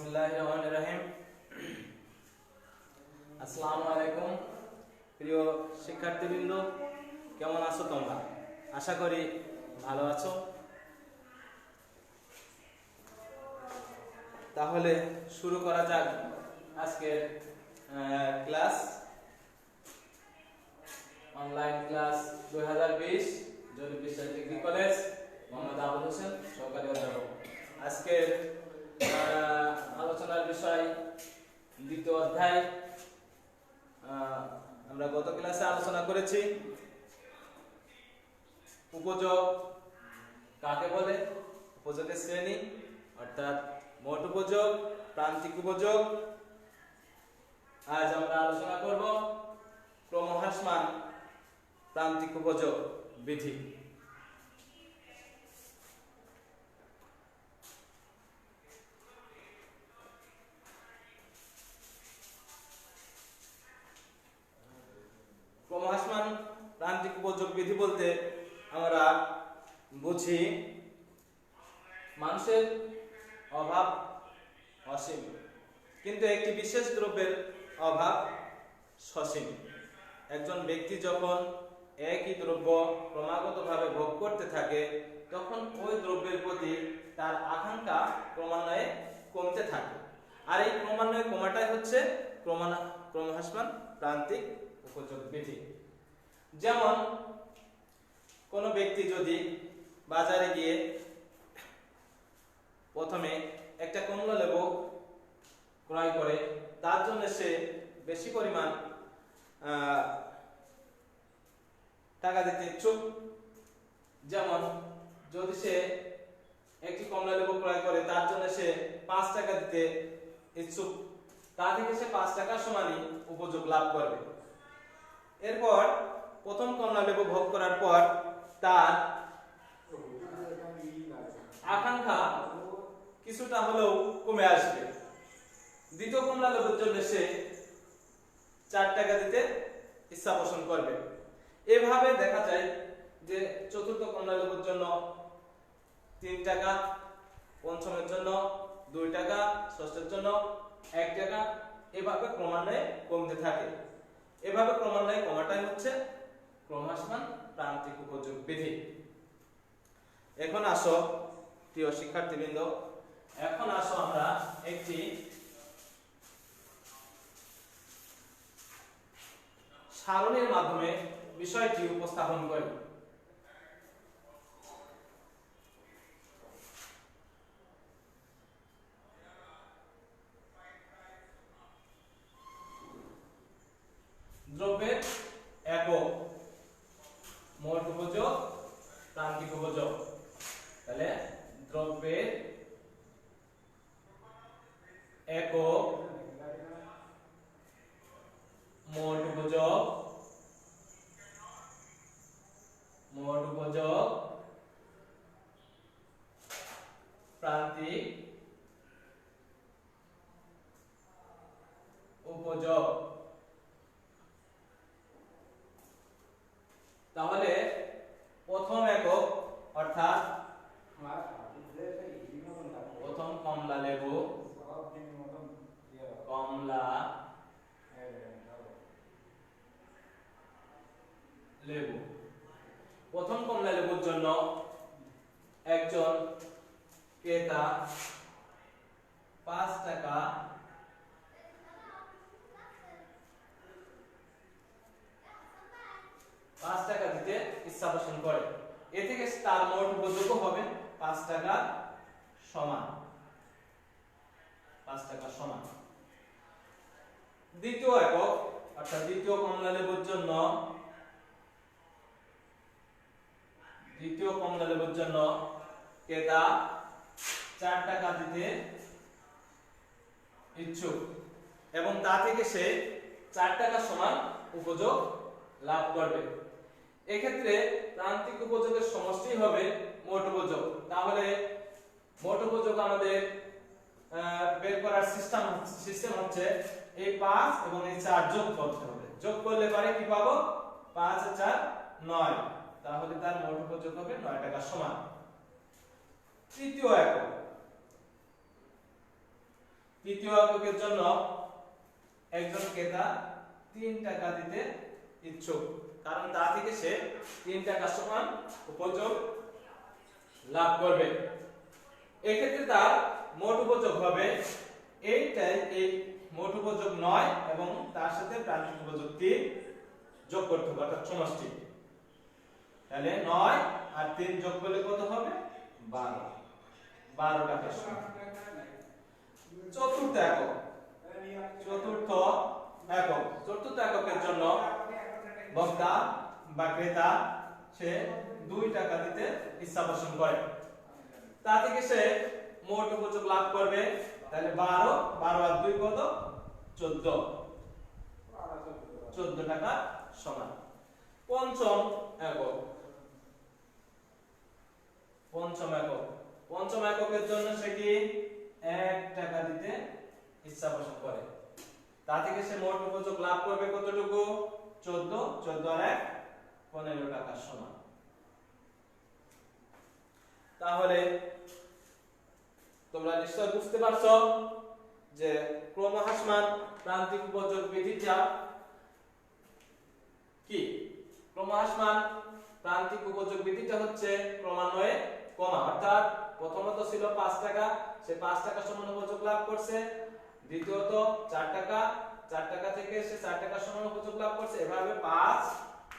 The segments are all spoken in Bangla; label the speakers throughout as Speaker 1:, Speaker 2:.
Speaker 1: বিসমিল্লাহিররহমানিররহিম। আসসালামু আলাইকুম প্রিয় শিক্ষার্থীবৃন্দ, কেমন আছো তোমরা? আশা করি ভালো আছো। তাহলে শুরু করা যাক আজকের ক্লাস, অনলাইন ক্লাস 2020 জরিপ বিশ্বাস ডিগ্রি কলেজ, মোহাম্মদ আবুল হোসেন, সহকারী অধ্যাপক। আজকের আলোচনার বিষয় দ্বিতীয় অধ্যায়। আমরা গত ক্লাসে আলোচনা করেছি উপযোগ কাকে বলে, উপযোগের শ্রেণী অর্থাৎ মোট উপযোগ, প্রান্তিক উপযোগ। আজ আমরা আলোচনা করব ক্রমহ্রাসমান প্রান্তিক উপযোগ বিধি। ক্রমহ্রাসমান প্রান্তিক উপযোগ বিধি বলতে আমরা বুঝি মানুষের অভাব অসীম, কিন্তু একটি বিশেষ দ্রব্যের অভাব সসীম। একজন ব্যক্তি যখন একই দ্রব্য ক্রমাগতভাবে ভোগ করতে থাকে তখন ওই দ্রব্যের প্রতি তার আকাঙ্ক্ষা ক্রমান্বয়ে কমতে থাকে, আর এই ক্রমান্বয়ে কমাটাই হচ্ছে ক্রমহ্রাসমান প্রান্তিক উপযোগ বিধি। যেমন কোনো ব্যক্তি যদি বাজারে গিয়ে প্রথমে একটা কমলা লেবু ক্রয় করে, তার জন্য সে বেশি পরিমাণ টাকা দিতে ইচ্ছুক। যেমন যদি সে একটি কমলা লেবু ক্রয় করে, তার জন্য সে 5 টাকা দিতে ইচ্ছুক, তা থেকে সে 5 টাকার সমানই উপযোগ লাভ করবে। এরপর প্রথম কমলা লেবু ভোগ করার পর তার আকাঙ্ক্ষা কিছুটা হলেও কমে আসবে। দ্বিতীয় কমলা লেবুর জন্য সে 4 টাকা দিতে ইচ্ছা পোষণ করবে। এভাবে দেখা যায় যে চতুর্থ কমলা লেবুর জন্য 3 টাকা, পঞ্চমের জন্য 2 টাকা, ষষ্ঠের জন্য 1 টাকা, এভাবে ক্রমান্বয়ে কমতে থাকে। এভাবে ক্রমান্বয়ে কমাটাই হচ্ছে ক্রমহ্রাসমান প্রান্তিক উপযোগ বিধি। এখন আসো প্রিয় শিক্ষার্থীবৃন্দ, এখন আসো আমরা একটি সারণীর মাধ্যমে বিষয়টি উপস্থাপন করি। দ্রব্যের একক, মোট উপযোগ, প্রান্তিক উপযোগ। তাহলে দ্রব্যের একক, মোট উপযোগ, প্রান্তিক উপযোগ। তাহলে প্রথম একক অর্থাৎ প্রথম কমলা লেবু, প্রথম কমলা লেবুর জন্য একজন ক্রেতা 5 টাকা দিতে ইচ্ছা পোষণ করে। এ থেকে তার মোট উপযোগ হবে 5 টাকা সমান। দ্বিতীয় একক অর্থাৎ দ্বিতীয় কমলা লেবুর জন্য ক্রেতা 4 টাকা দিতে ইচ্ছুক এবং তা থেকে সে 4 টাকা সমান উপযোগ লাভ করবে। এক্ষেত্রে প্রান্তিক উপযোগের সমষ্টি হবে মোট উপযোগ। তাহলে মোট উপযোগ আমাদের বের করার সিস্টেম হচ্ছে এই 5 এবং এই 4 যোগ করতে হবে। যোগ করলে পারে কি পাবো? 5 আর 4 9, তাহলে তার মোট উপযোগ হবে 9 টাকা সমান। তৃতীয় একক তৃতীয় এককের জন্য একজন ক্রেতা 3 টাকা দিতে ইচ্ছুক, কারণ তা থেকে সে 3 টাকা সমান উপযোগ লাভ করবে। এক্ষেত্রে তার মোট উপযোগ হবে এইটাই, এই মোট উপযোগ 9 এবং তার সাথে প্রান্তিক উপযোগ 3 যোগ করতে হবে, অর্থাৎ সমষ্টি। তাহলে 9 আর 3 যোগ করলে কত হবে? 12 টাকা সমান। চতুর্থ একক, চতুর্থ এককের জন্য বক্তা বা ক্রেতা সে 2 টাকা দিতে ইচ্ছা পোষণ করে, তা থেকে সে মোট উপযোগ লাভ করবে। তাহলে 12 আর 2 কত? 14 টাকা সমান। পঞ্চম একক, পঞ্চম এককের জন্য সে কি 1 টাকা দিতে ইচ্ছা পোষণ করে, তা থেকে সে মোট উপযোগ লাভ করবে কতটুকু? 14 আর 1 15 টাকা সমান। তাহলে তোমরা নিশ্চয় বুঝতে পারছো যে ক্রমহ্রাসমান প্রান্তিক উপযোগ বিধিটা কি। ক্রমহ্রাসমান প্রান্তিক উপযোগ বিধিটা হচ্ছে ক্রমান্বয়ে কমা, অর্থাৎ প্রথমত ছিল 5 টাকা, সে 5 টাকা সমান উপযোগ লাভ করছে। দ্বিতীয়ত 4 টাকা থেকে সে 4 টাকা সমান উপযোগ লাভ করছে। এভাবে 5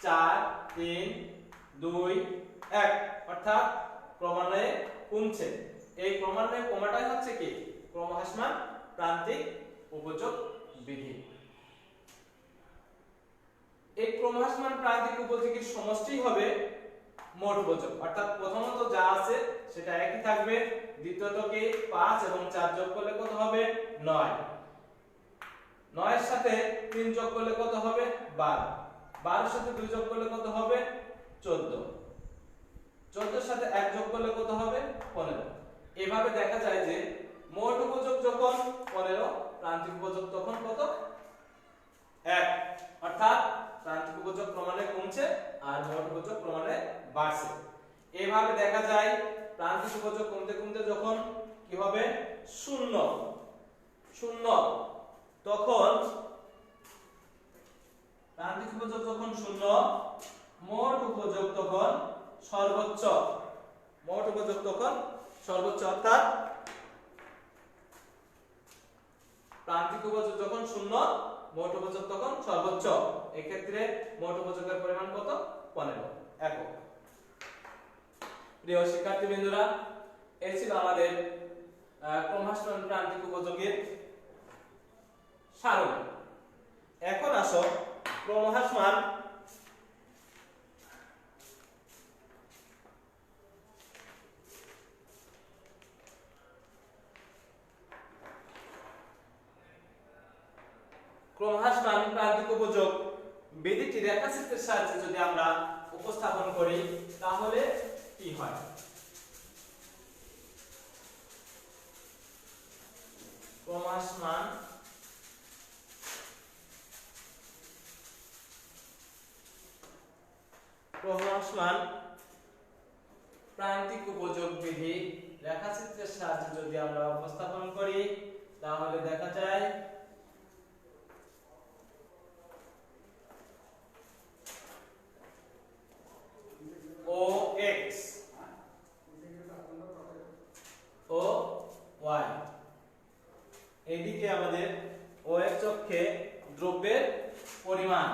Speaker 1: 4 3 2 1 অর্থাৎ ক্রমান্বয়ে কমছে। এই ক্রমান্বয়ে কমাটাই হচ্ছে কি ক্রমহ্রাসমান প্রান্তিক উপযোগ বিধি। এই ক্রমহ্রাসমান প্রান্তিক উপযোগের সমষ্টি হবে মোট উপযোগ, অর্থাৎ প্রথমত যা আছে সেটা একই থাকবে। দ্বিতীয়ত কি 5 এবং 4 যোগ করলে কত হবে? 9। 9 এর সাথে 3 যোগ করলে কত হবে? 12। 12 এর সাথে 2 যোগ করলে কত হবে? 14। 14 এর সাথে 1 যোগ করলে কত হবে? 15। এভাবে দেখা যায় যে মোট উপযোগ যখন 15, প্রান্তিক উপযোগ তখন কত? 1, অর্থাৎ প্রান্তিক উপযোগ ক্রমান্বয়ে কমছে আর মোট উপযোগ ক্রমান্বয়ে বাড়ছে। এভাবে দেখা যায় প্রান্তিক উপযোগ কমতে কমতে যখন কি হবে? 0, তখন প্রান্তিক উপযোগ যখন 0, মোট উপযোগ তখন সর্বোচ্চ। মোট উপযোগ তখন সর্বোচ্চ, অর্থাৎ প্রান্তিক উপযোগ যখন 0, মোট উপযোগ তখন সর্বোচ্চ। এক্ষেত্রে মোট উপযোগের পরিমাণ কত? 15 একক। প্রিয় শিক্ষার্থীবৃন্দরা, এই ছিল আমাদের ক্রমহ্রাসমান প্রান্তিক উপযোগের সারণী। এখন আসো ক্রমহ্রাসমান প্রান্তিক উপযোগ বিধিটি রেখাচিত্রের সাহায্যে যদি আমরা উপস্থাপন করি তাহলে কি হয়? ক্রমহ্রাসমান প্রান্তিক উপযোগ বিধি রেখাচিত্রের সাহায্যে যদি আমরা উপস্থাপন করি তাহলে দেখা যায় OX ও Y, এইদিকে আমাদের OX অক্ষে দ্রব্যের পরিমাণ,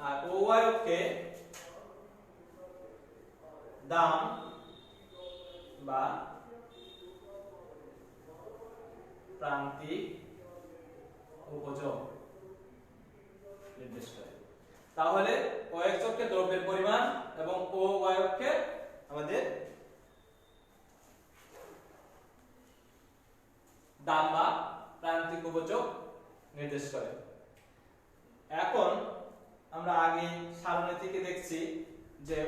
Speaker 1: আর OY অক্ষে দাম বা প্রান্তিক উপযোগ নির্দেশ করে। তাহলে OX অক্ষে দ্রব্যের পরিমাণ এবং OY অক্ষে আমাদের দাম বা প্রান্তিক উপযোগ নির্দেশ করে। এখন আমরা আগে সারণী থেকে দেখছি যে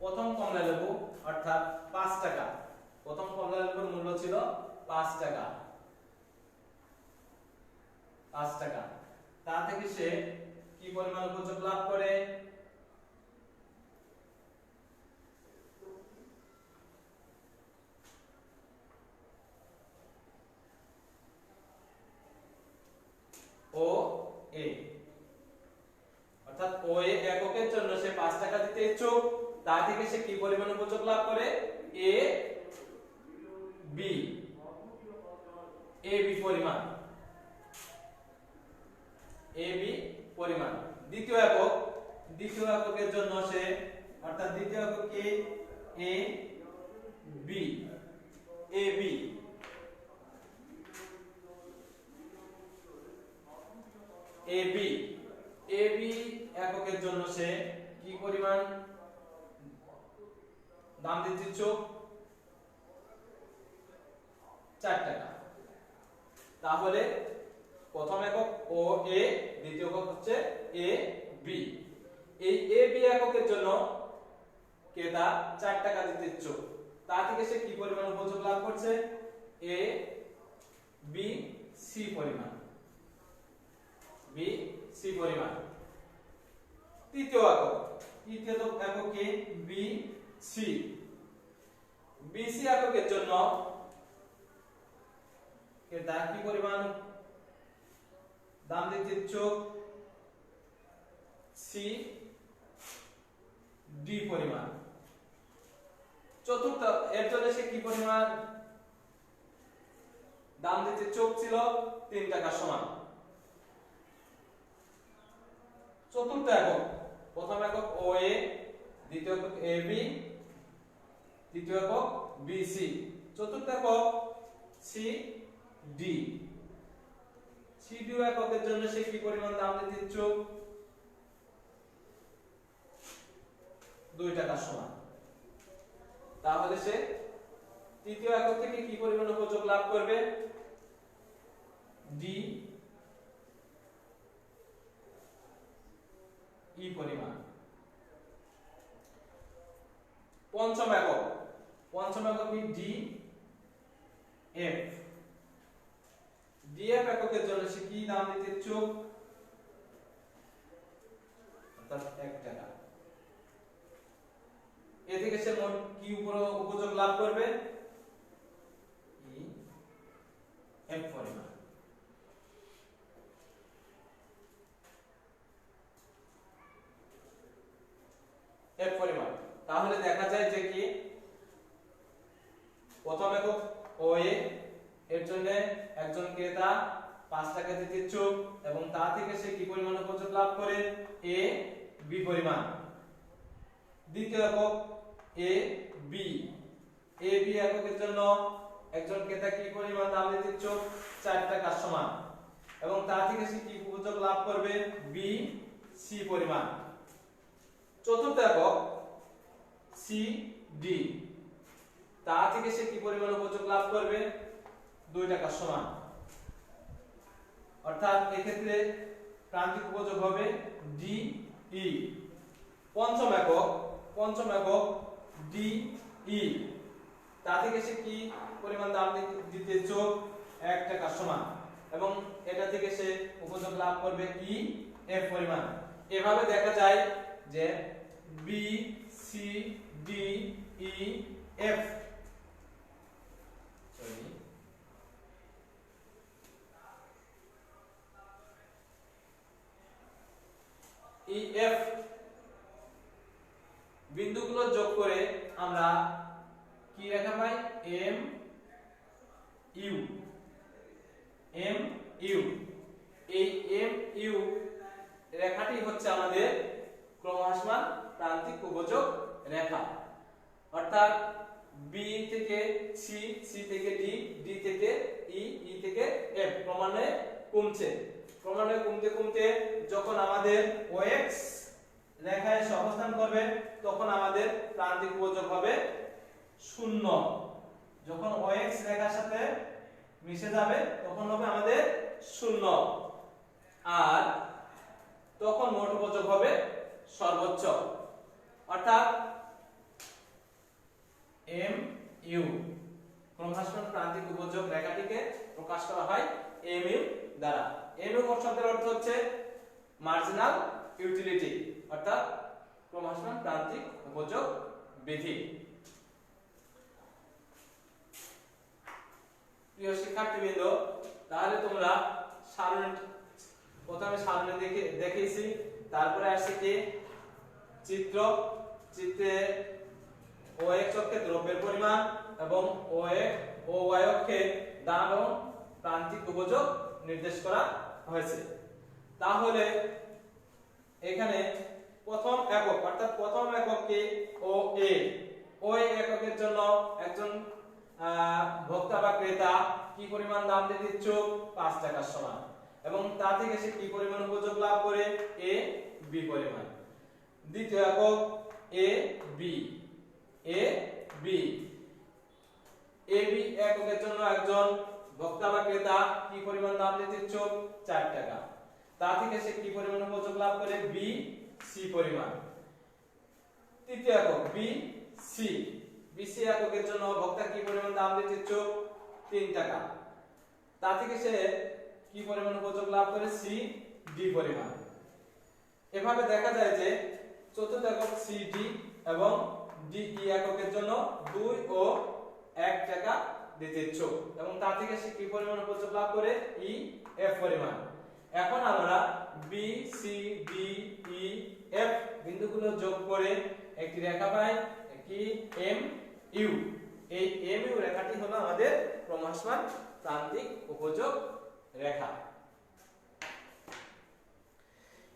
Speaker 1: প্রথম কমলা লেবু অর্থাৎ 5 টাকা, প্রথম কমলা লেবুর মূল্য ছিল 5 টাকা, তা থেকে সে কি পরিমাণ উপযোগ লাভ করে? ওএ এককের জন্য সে 5 টাকা দিতে ইচ্ছুক, তা থেকে সে কি পরিমাণ উপযোগ লাভ করে? এ বি পরিমাণ, এ বি পরিমাণ। দ্বিতীয় এককের জন্য সে, অর্থাৎ দ্বিতীয় এককে এ বি এককের জন্য সে কি পরিমাণ দাম দিতে ইচ্ছুক? 4 টাকা। তাহলে প্রথম একক ও এ, দ্বিতীয় একক হচ্ছে এ বি। এই এ বি এককের জন্য ক্রেতা 4 টাকা দিতে ইচ্ছুক, তা থেকে সে কি পরিমাণ উপযোগ লাভ করছে? এ বি সি পরিমাণ, তৃতীয় এককে বি সি এককের জন্য ক্রেতা কি পরিমাণ দাম দিতে ইচ্ছুক? সি ডি পরিমাণ। চতুর্থ এর জন্য সে কি পরিমাণ দাম দিতে ইচ্ছুক ছিল? 3 টাকা সমান। চতুর্থ একক, প্রথম একক ও এ, দ্বিতীয় একক এ বি, তৃতীয় একক বি সি, চতুর্থ একক সি ডি। সি ডি এককের জন্য সে কি পরিমাণ দাম দিতে ইচ্ছুক? 2 টাকা সমান। তাহলে সে তৃতীয় একক থেকে কি পরিমাণ উপযোগ লাভ করবে? ডি ই পরিমাণ। পঞ্চম একক ডি এফ এককের জন্য সে কি দাম দিতে ইচ্ছুক? অর্থাৎ 1 টাকা। এ থেকে সে মোট কি উপযোগ লাভ করবে? ই এফ পরিমাণ। তাহলে দেখা যায় যে কি প্রথম একক ও এর জন্য একজন ক্রেতা 5 টাকা দিতে ইচ্ছুক এবং তা থেকে সে কি পরিমাণ উপযোগ লাভ করে? এ বি পরিমাণ। দ্বিতীয় একক এ বি এককের জন্য একজন ক্রেতা কি পরিমাণ দাম দিতে ইচ্ছুক? 4 টাকা সমান এবং তা থেকে সে কি উপযোগ লাভ করবে? বি সি পরিমাণ। চতুর্থ একক সি ডি, তা থেকে সে কি পরিমাণ উপযোগ লাভ করবে? 2 টাকা সমান। অর্থাৎ এক্ষেত্রে প্রান্তিক উপযোগ হবে ডি ই। পঞ্চম একক ডি ই, তা থেকে সে কি পরিমাণ দাম দিতে ইচ্ছুক? 1 টাকা সমান এবং এটা থেকে সে উপযোগ লাভ করবে ই এফ পরিমাণ। এভাবে দেখা যায় যে B C D E F বিন্দুগুলো যোগ করে আমরা কি রেখা পাই? M U. এই এম ইউ রেখাটি হচ্ছে আমাদের ক্রমহ্রাসমান প্রান্তিক উপযোগ রেখা। অর্থাৎ বি থেকে সি, সি থেকে ডি, ডি থেকে ই, ই থেকে এফ ক্রমান্বয়ে কমতে যখন আমাদের ওএক্স রেখায় এসে অবস্থান করবে তখন আমাদের প্রান্তিক উপযোগ হবে 0। যখন ওএক্স রেখার সাথে মিশে যাবে তখন হবে আমাদের 0 আর তখন মোট উপযোগ হবে সর্বোচ্চ। অর্থাৎ এম ইউ ক্রমহ্রাসমান প্রান্তিক উপযোগ রেখাটিকে প্রকাশ করা হয় এম ইউ দ্বারা। এম ইউ শব্দের অর্থ হচ্ছে মার্জিনাল ইউটিলিটি, অর্থাৎ ক্রমহ্রাসমান প্রান্তিক উপযোগ বিধি। প্রিয় শিক্ষার্থীবৃন্দ, তাহলে তোমরা প্রথমে সারণী দেখিয়েছি তারপরে আসছে কি চিত্র, চিত্রে ও এক্স অক্ষে দ্রব্যের পরিমাণ এবং ও ওয়াই অক্ষে দাম এবং প্রান্তিক উপযোগ নির্দেশ করা হয়েছে। তাহলে এখানে প্রথম একক অর্থাৎ প্রথম এককে ও এ, ওই এককের জন্য একজন ভোক্তা বা ক্রেতা কি পরিমাণ দাম দিতে ইচ্ছুক 5 টাকার সমান, এবং তা থেকে সে কি পরিমাণ উপযোগ লাভ করে এ বি পরিমাণ। দ্বিতীয় একক এ বি, এ বি এককের জন্য একজন ভোক্তা বা ক্রেতা কি পরিমাণ দাম দিতে ইচ্ছুক 4 টাকা, তা থেকে সে কি পরিমাণ উপযোগ লাভ করে বি সি পরিমাণ। তৃতীয় একক বি সি এককের জন্য ভোক্তা কি পরিমাণ দাম দিতে ইচ্ছুক 3 টাকা, তা থেকে সে কি পরিমাণ উপযোগ লাভ করে সি ডি পরিমাণ। এভাবে দেখা যায় যে চতুর্থ একক সি ডি এবং ডি ই এককের জন্য 2 ও 1 টাকা দিতে ইচ্ছুক এবং তা থেকে সে কি পরিমাণ উপযোগ লাভ করে ই এফ পরিমাণ। এখন আমরা B C D E F বিন্দুগুলো যোগ করে একটি রেখা পাই, কি এম ইউ। এই এম ইউ রেখাটি হলো আমাদের ক্রমহ্রাসমান প্রান্তিক উপযোগ রেখা।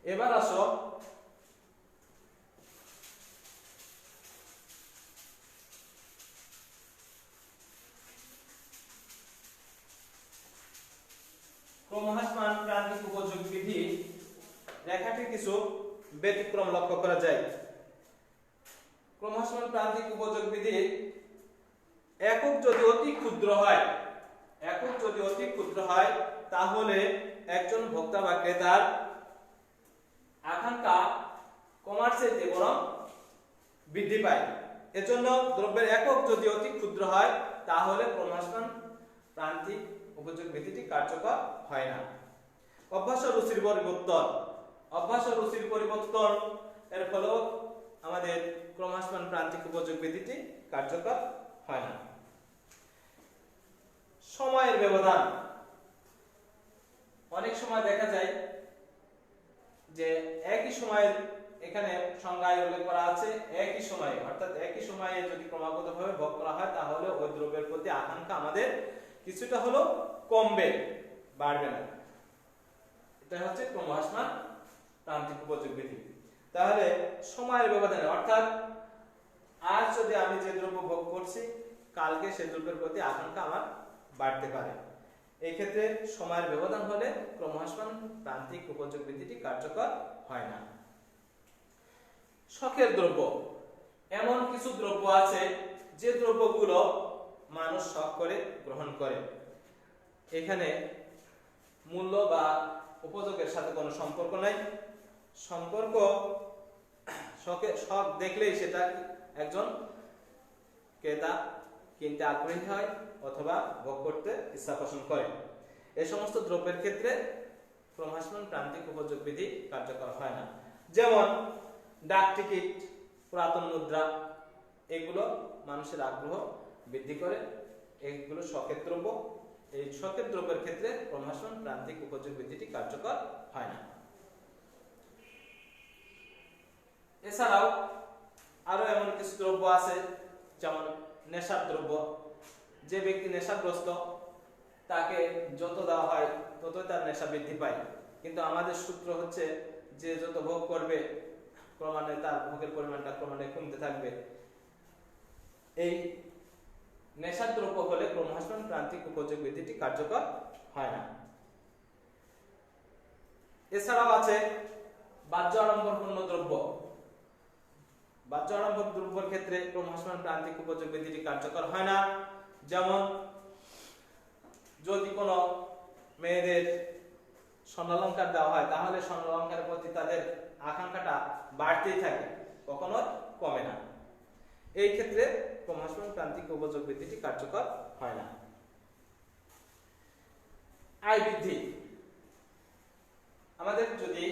Speaker 1: এবার আসো ক্রমহ্রাসমান প্রান্তিক উপযোগ বিধি রেখাটির কিছু ব্যতিক্রম লক্ষ্য করা যায়। ক্রমহ্রাসমান প্রান্তিক উপযোগ বিধি একক যদি অতি ক্ষুদ্র হয় তাহলে একজন ভোক্তা বা ক্রেতার আকাঙ্ক্ষা কমার চেয়ে বরং বৃদ্ধি পায়। এজন্য দ্রব্যের একক যদি অতি ক্ষুদ্র হয় তাহলে ক্রমহ্রাসমান প্রান্তিক উপযোগ বিধিটি কার্যকর হয় না। অভ্যাস ও রুচির পরিবর্তন এর ফলেও আমাদের ক্রমহ্রাসমান প্রান্তিক উপযোগ বিধিটি কার্যকর হয় না। সময়ের ব্যবধান, অনেক সময় দেখা যায় যে একই সময়ের এখানে সংজ্ঞায় উল্লেখ করা আছে একই সময়ে, অর্থাৎ একই সময়ে যদি ক্রমাগতভাবে ভোগ করা হয় তাহলে ওই দ্রব্যের প্রতি আকাঙ্ক্ষা আমাদের কিছুটা হলো কমবে, বাড়বে না। এটা হচ্ছে ক্রমহ্রাসমান প্রান্তিক উপযোগ বিধি। তাহলে সময়ের ব্যবধানে, অর্থাৎ আজ যদি আমি যে দ্রব্য ভোগ করছি কালকে সেই দ্রব্যের প্রতি আকাঙ্ক্ষা আমার বাড়তে পারে। এই ক্ষেত্রে সময়ের ব্যবধান হলে ক্রমহ্রাসমান প্রান্তিক উপযোগ বিধিটি কার্যকর হয় না। শখের দ্রব্য, এমন কিছু দ্রব্য আছে যে দ্রব্যগুলো মানুষ শখ করে গ্রহণ করে, এখানে মূল্য বা উপযোগের সাথে কোনো সম্পর্ক নাই। সম্পর্ক শখ দেখলেই সেটা একজন ক্রেতা কিনতে আগ্রহী হয় অথবা ভোগ করতে ইচ্ছা পোষণ করে। এই সমস্ত দ্রব্যের ক্ষেত্রে ক্রমহ্রাসমান প্রান্তিক উপযোগ বিধি কার্যকর হয় না। যেমন ডাক টিকিট, পুরাতন মুদ্রা, এগুলো মানুষের আগ্রহ বৃদ্ধি করে, এগুলো শখের দ্রব্য। এই শখের দ্রব্যের ক্ষেত্রে ক্রমহ্রাসমান প্রান্তিক উপযোগ বিধিটি কার্যকর হয় না। এছাড়াও আরো এমন কিছু দ্রব্য আছে যেমন নেশার দ্রব্য। যে ব্যক্তি নেশাগ্রস্ত তাকে যত দেওয়া হয় ততই তার নেশা বৃদ্ধি পায়, কিন্তু আমাদের সূত্র হচ্ছে যে যত ভোগ করবে ক্রমান্বয়ে তার ভোগের পরিমাণটা ক্রমান্বয়ে কমতে থাকবে। এই নেশার দ্রব্য হলে ক্রমহ্রাসমান প্রান্তিক উপযোগ বিধিটি কার্যকর হয় না। এছাড়াও আছে বাহ্য আড়ম্বরপূর্ণ দ্রব্য। বাহ্য আড়ম্বর দ্রব্যের ক্ষেত্রে ক্রমহ্রাসমান প্রান্তিক উপযোগ বিধিটি কার্যকর হয় না। যেমন যদি কোনো মেয়েদের স্বর্ণালঙ্কার দেওয়া হয় তাহলে স্বর্ণালঙ্কারের প্রতি তাদের আকাঙ্ক্ষাটা বাড়তেই থাকে, কখনো কমে না। এই ক্ষেত্রে ক্রমহ্রাসমান প্রান্তিক উপযোগ বিধিটি কার্যকর হয় না। আয় বৃদ্ধি, আমাদের যদি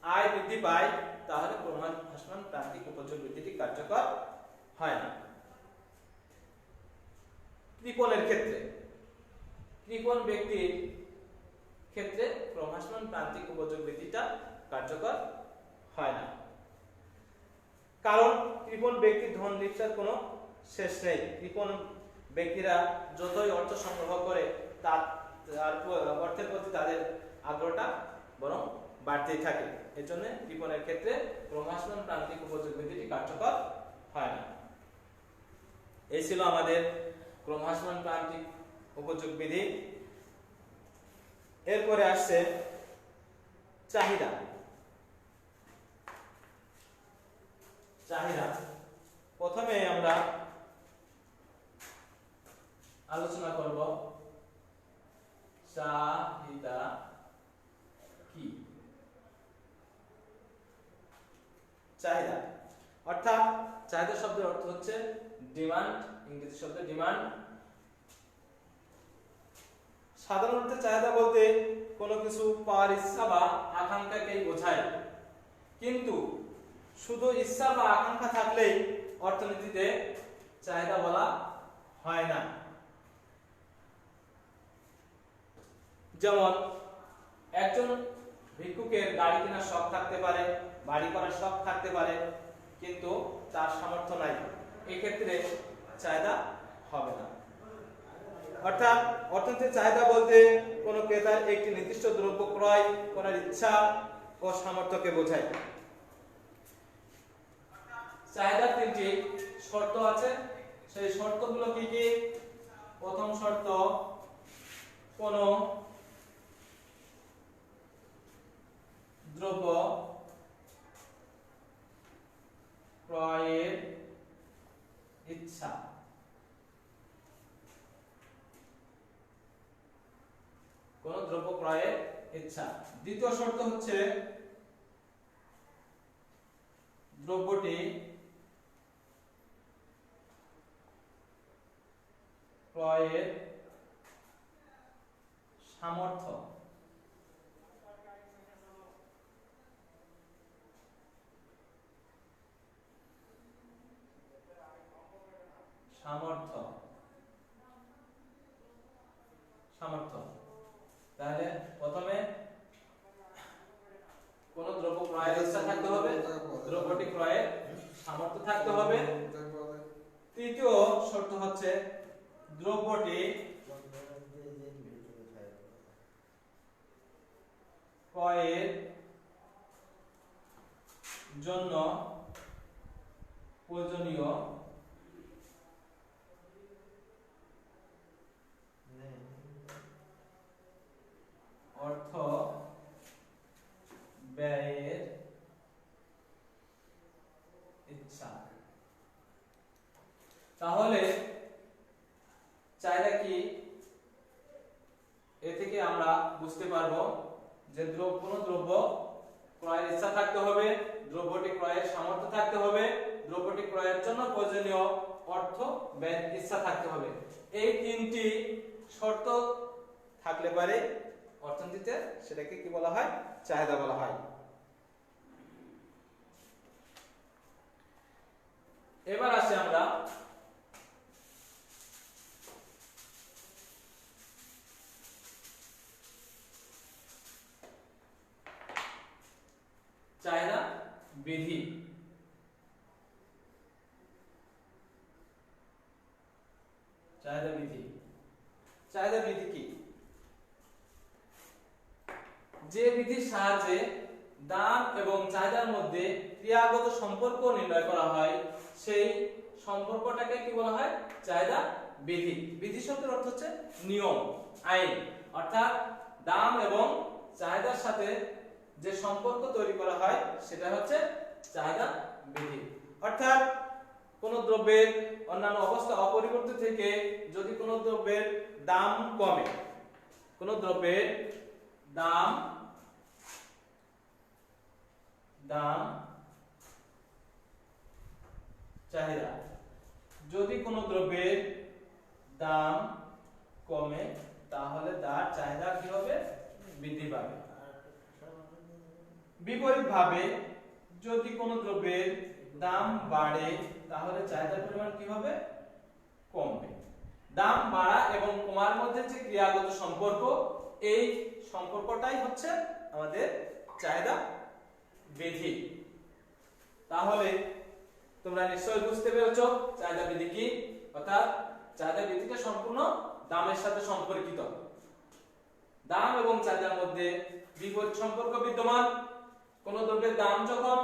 Speaker 1: আয় বৃদ্ধি পায় তাহলে ক্রমহ্রাসমান প্রান্তিক উপযোগ বিধিটি কার্যকর হয় না। কৃপণের ক্ষেত্রে, কৃপণ ব্যক্তির ক্ষেত্রে ক্রমহ্রাসমান প্রান্তিক উপযোগ বিধিটা কার্যকর হয় না। কারণ কৃপণ ব্যক্তির ধন লিপ্সার কোনো শেষ নেই। কৃপণ ব্যক্তিরা যতই অর্থ সংগ্রহ করে তার অর্থের প্রতি তাদের আগ্রহটা বরং বাড়তেই থাকে। এর জন্য কৃপণের ক্ষেত্রে ক্রমহ্রাসমান প্রান্তিক উপযোগ বিধিটি কার্যকর হয় না। এই ছিল আমাদের ক্রমহ্রাসমান প্রান্তিক উপযোগ বিধি। এরপরে আসছে চাহিদা। চাহিদা প্রথমে আমরা আলোচনা করব চাহিদা কি। চাহিদা অর্থাৎ চাহিদা শব্দের অর্থ হচ্ছে ডিমান্ড, ইংরেজি শব্দ ডিমান্ড। সাধারণত চাহিদা বলতে কোনো কিছু পাওয়ার ইচ্ছা বা আকাঙ্ক্ষাকেই বোঝায়, কিন্তু শুধু ইচ্ছা বা আকাঙ্ক্ষা থাকলেই অর্থনীতিতে চাহিদা বলা হয় না। যেমন একজন ভিক্ষুকের গাড়ি কেনার শখ থাকতে পারে, বাড়ি করার শখ থাকতে পারে, কিন্তু তার সামর্থ্য নাই, এক্ষেত্রে চাহিদা হবে না। অর্থাৎ অর্থনীতির চাহিদা বলতে কোনো ক্রেতার একটি নির্দিষ্ট দ্রব্য ক্রয় করার ইচ্ছা ও সামর্থ্যকে বোঝায়। চাহিদার তিনটি শর্ত আছে, সেই শর্তগুলো কি কি? প্রথম শর্ত, কোনো দ্রব্য ক্রয়ের ইচ্ছা। কোন দ্রব্য ক্রয়ের ইচ্ছা। দ্বিতীয় শর্ত হচ্ছে দ্রব্যটি ক্রয়ের সামর্থ্য। সামর্থ্য সামর্থ্য তাহলে প্রথমে কোন দ্রব্য ক্রয়ের ইচ্ছা থাকতে হবে, দ্রব্যটি ক্রয়ের সামর্থ্য থাকতে হবে। তৃতীয় শর্ত হচ্ছে দ্রব্যটি ক্রয়ের জন্য প্রয়োজনীয় অর্থ ব্যয়ের ইচ্ছা। তাহলে চাহিদা কি? এ থেকে আমরা বুঝতে পারবো যে কোনো দ্রব্য ক্রয়ের ইচ্ছা থাকতে হবে, দ্রব্যটি ক্রয়ের সামর্থ্য থাকতে হবে, দ্রব্যটি ক্রয়ের জন্য প্রয়োজনীয় অর্থ ব্যয়ের ইচ্ছা থাকতে হবে। এই তিনটি শর্ত থাকলে পারে অর্থনীতিতে সেটাকে কি বলা হয়? চাহিদা বলা হয়। এবার আসি আমরা চাহিদা বিধি। চাহিদা বিধি। চাহিদা বিধি কি? যে বিধির সাহায্যে দাম এবং চাহিদার মধ্যে ক্রিয়াগত সম্পর্ক নির্ণয় করা হয়, সেই সম্পর্কটাকে কি বলা হয়? চাহিদা বিধি। বিধি শব্দের অর্থ হচ্ছে নিয়ম, আইন। অর্থাৎ দাম এবং চাহিদার সাথে যে সম্পর্ক তৈরি করা হয় সেটা হচ্ছে চাহিদা বিধি। অর্থাৎ কোন দ্রব্যের অন্যান্য অবস্থা অপরিবর্তিত থেকে যদি কোনো দ্রব্যের দাম কমে, কোন দ্রব্যের দাম চাহিদা, যদি কোনো দ্রব্যের দাম কমে তাহলে তার চাহিদা কি হবে? বৃদ্ধি পাবে। বিপরীতভাবে যদি কোনো দ্রব্যের দাম বাড়ে তাহলে চাহিদার পরিমাণ কি হবে? কমবে। দাম বাড়া এবং কমার মধ্যে যে ক্রিয়াগত সম্পর্ক, এই সম্পর্কটাই হচ্ছে আমাদের চাহিদা বিধি। তাহলে তোমরা নিশ্চয়ই বুঝতে পেরেছো চাহিদা বিধি কি, অর্থাৎ চাহিদা বিধিটা সম্পূর্ণ দামের সাথে সম্পর্কিত। দাম এবং চাহিদার মধ্যে বিপরীত সম্পর্ক বিদ্যমান। কোন দ্রব্যের দাম যখন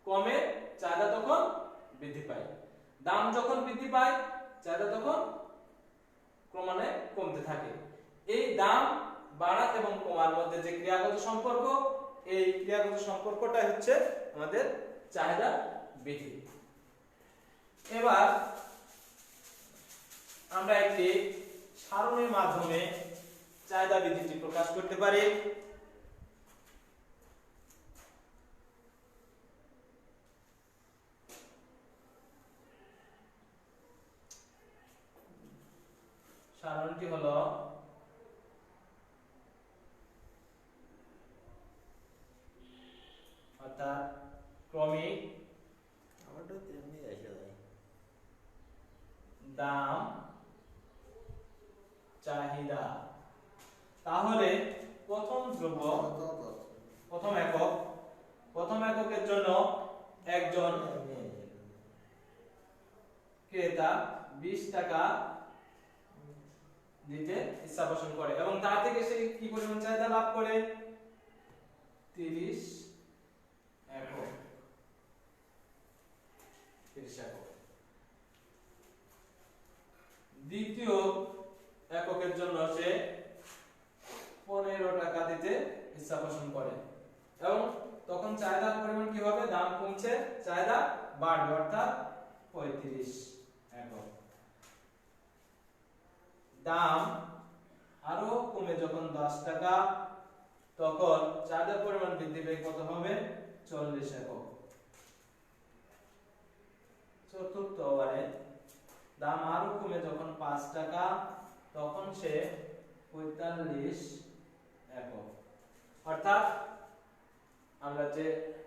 Speaker 1: কমে চাহিদা তখন বৃদ্ধি পায়, দাম যখন বৃদ্ধি পায় চাহিদা তখন ক্রমান্বয়ে কমতে থাকে। এই দাম বাড়া এবং কমার মধ্যে যে ক্রিয়াগত সম্পর্ক, এই ক্রিয়াগত সম্পর্কটাই হচ্ছে আমাদের চাহিদা বিধি। এবার আমরা একটি সারণীর মাধ্যমে চাহিদা বিধিটি প্রকাশ করতে পারি। সারণীটি হলো অর্থাৎ ক্রমিক দাম চাহিদা। তাহলে প্রথম দ্রব্য প্রথম এককের জন্য একজন ক্রেতা 20 টাকা দিতে ইচ্ছা পোষণ করে এবং তার থেকে সে কি পরিমাণ চাহিদা লাভ করে, 30 একক। দ্বিতীয় এককের জন্য সে 15 টাকা দিতে ইচ্ছা পোষণ করে এবং তখন চাহিদার পরিমাণ কি হবে, দাম কমছে চাহিদা বাড়বে, অর্থাৎ 35 একক। দাম আরো কমে যখন 10 টাকা, তখন চাহিদার পরিমাণ বৃদ্ধি পেয়ে কত হবে, 40 একক। চতুর্থ বারে দাম আরো কমে যখন 5 টাকা, তখন সে 45 একক। অর্থাৎ আমরা যে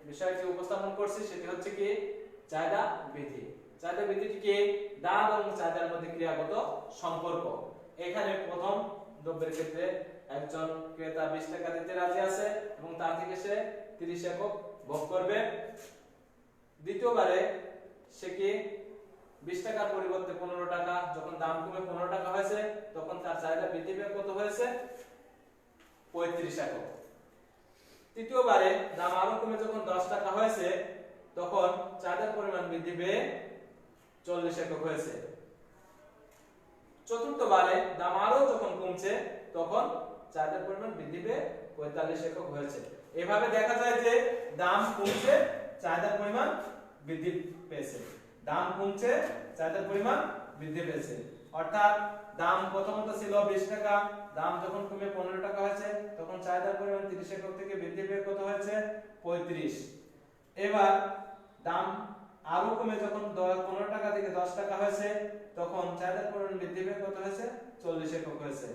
Speaker 1: বিষয়টি উপস্থাপন করছি সেটি হচ্ছে কি চাহিদা বিধি। চাহিদা বিধিটি কি, দাম এবং চাহিদার মধ্যে ক্রিয়াগত সম্পর্ক। এখানে প্রথম দ্রব্যের ক্ষেত্রে একজন ক্রেতা 20 টাকা দিতে রাজি আছে এবং তার থেকে সে 30 একক ভোগ করবে। দ্বিতীয়বারে সে কি 20 টাকার পরিবর্তে 15 টাকা, যখন দাম কমে 15 টাকা হয়েছে তখন তার চাহিদা বৃদ্ধি পেয়ে কত হয়েছে, 35 একক। তৃতীয়বারে দাম আরো কমে যখন 10 টাকা হয়েছে তখন চাহিদার পরিমাণ বৃদ্ধি পেয়ে 40 একক হয়েছে। চতুর্থবারে দাম আরো যখন কমছে তখন চাহিদার পরিমাণ বৃদ্ধি পেয়ে 45 একক হয়েছে। এভাবে দেখা যায় যে দাম কমছে চাহিদার পরিমাণ বৃদ্ধি পেয়েছে, দাম কমছে চাহিদার পরিমাণ বৃদ্ধি পেয়েছে। অর্থাৎ দাম প্রথমত ছিল 20 টাকা, দাম যখন কমে 15 টাকা হয়েছে তখন চাহিদার পরিমাণ 30 একক থেকে বৃদ্ধি পেয়ে কত হয়েছে, 35। এবার দাম আরো কমে যখন 15 টাকা থেকে 10 টাকা হয়েছে তখন চাহিদার পরিমাণ বৃদ্ধি পেয়ে কত হয়েছে, 40 একক হয়েছে।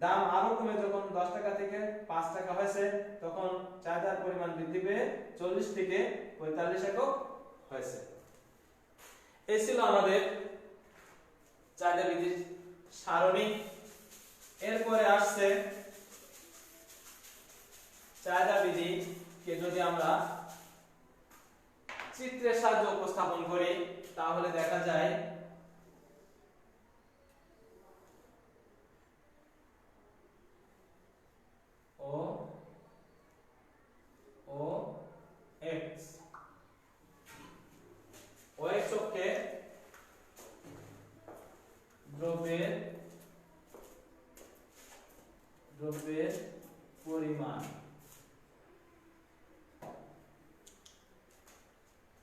Speaker 1: দাম আরো কমে যখন 10 টাকা থেকে 5 টাকা হয়েছে তখন চাহিদার পরিমাণ বৃদ্ধি পেয়ে 40 থেকে 45 একক হয়েছে। এই ছিল আমাদের চাহিদা বিধির সারণী। এরপরে আসছে চাহিদা বিধিকে যদি আমরা চিত্রের সাহায্যে উপস্থাপন করি তাহলে দেখা যায় ও ও এক্স ও এক্স অক্ষে দ্রব্যের পরিমাণ,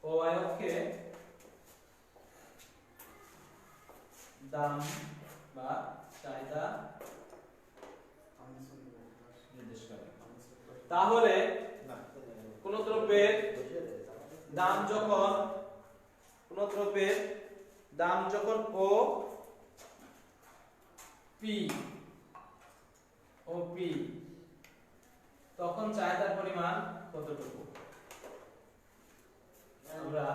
Speaker 1: ও ওয়াই অক্ষে দাম বা চাহিদা নির্দেশ করে। তাহলে কোন দ্রব্যের দাম যখন ও পি তখন চাহিদার পরিমাণ কতটুকু, আমরা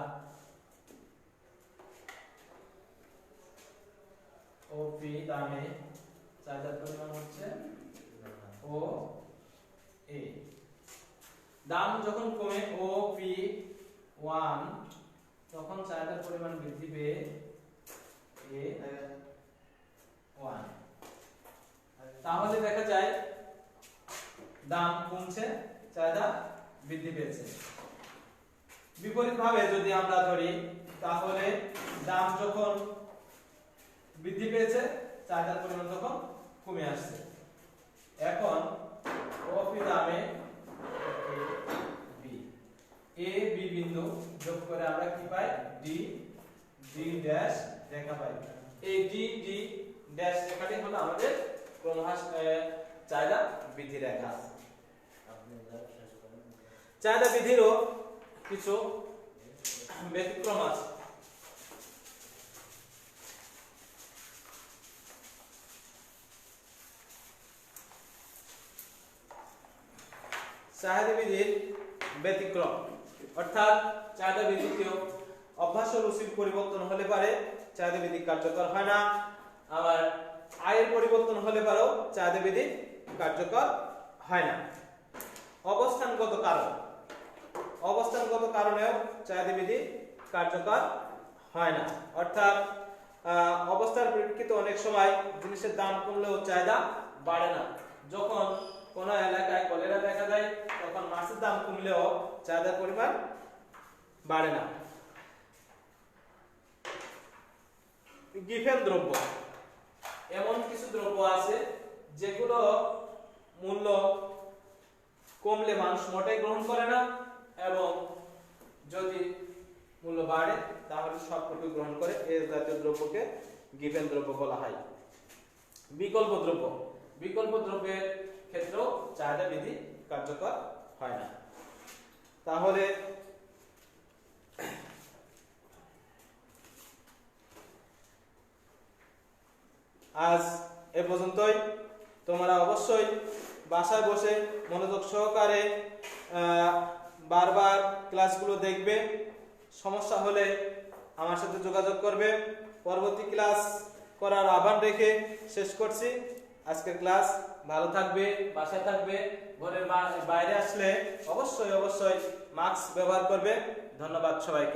Speaker 1: ওপি দামে চাহিদার পরিমাণ হচ্ছে ও এ। দাম যখন কমে OP1 তখন চাহিদার পরিমাণ বৃদ্ধি পেয়ে A1। তাহলে দেখা যায় দাম কমছে, চাহিদা বৃদ্ধি পেয়েছে। বিপরীতভাবে যদি আমরা ধরি তাহলে দাম যখন বৃদ্ধি পেয়েছে, চাহিদার পরিমাণ তখন কমে আসছে। এখন OP দামে A B বিন্দু যোগ করে আমরা কি পাই? D ড্যাশ রেখা পাই। এই D ড্যাশ রেখাটি হলো আমাদের ক্রমহ্রাস চাহিদা বৃদ্ধি রেখা। চাহিদা বৃদ্ধিরও কিছু ব্যতিক্রম আছে। চাহিদা বৃদ্ধির ব্যতিক্রম অর্থাৎ চাহিদা বৃদ্ধিতেও অভ্যাস ও রুচির পরিবর্তন হলে পারে চাহিদা বৃদ্ধি কার্যকর হয় না, আবার আয়ের পরিবর্তন হলে পারেও চাহিদা বৃদ্ধি কার্যকর হয় না। অবস্থানগত কারণেও চাহিদা বৃদ্ধি কার্যকর হয় না, অর্থাৎ অবস্থার পরিপ্রেক্ষিতে অনেক সময় জিনিসের দাম কমলেও চাহিদা বাড়ে না। যখন কোন এলাকায় কলেরা দেখা যায় তখন মাছের দাম কমলেও চাহিদার পরিমাণ বাড়ে না। গিফেন দ্রব্য, এমন কিছু দ্রব্য আছে যেগুলো মূল্য কমলে মানুষ মোটেই গ্রহণ করে না, এবং যদি মূল্য বাড়ে তাহলে সবটুকু গ্রহণ করে। এই জাতীয় দ্রব্যকে গিফেন দ্রব্য বলা হয়। বিকল্প দ্রব্যের ক্ষেত্রেও চাহিদা বৃদ্ধি কার্যকর হয় না। তাহলে আজ এ পর্যন্তই। তোমরা অবশ্যই বাসায় বসে মনোযোগ সহকারে বারবার ক্লাসগুলো দেখবে। সমস্যা হলে আমার সাথে যোগাযোগ করবে। পরবর্তী ক্লাস করার আহ্বান রেখে শেষ করছি আজকের ক্লাস। ভালো থাকবে, বাসায় থাকবে, ঘরের বাইরে আসলে অবশ্যই মাস্ক ব্যবহার করবে। ধন্যবাদ সবাইকে।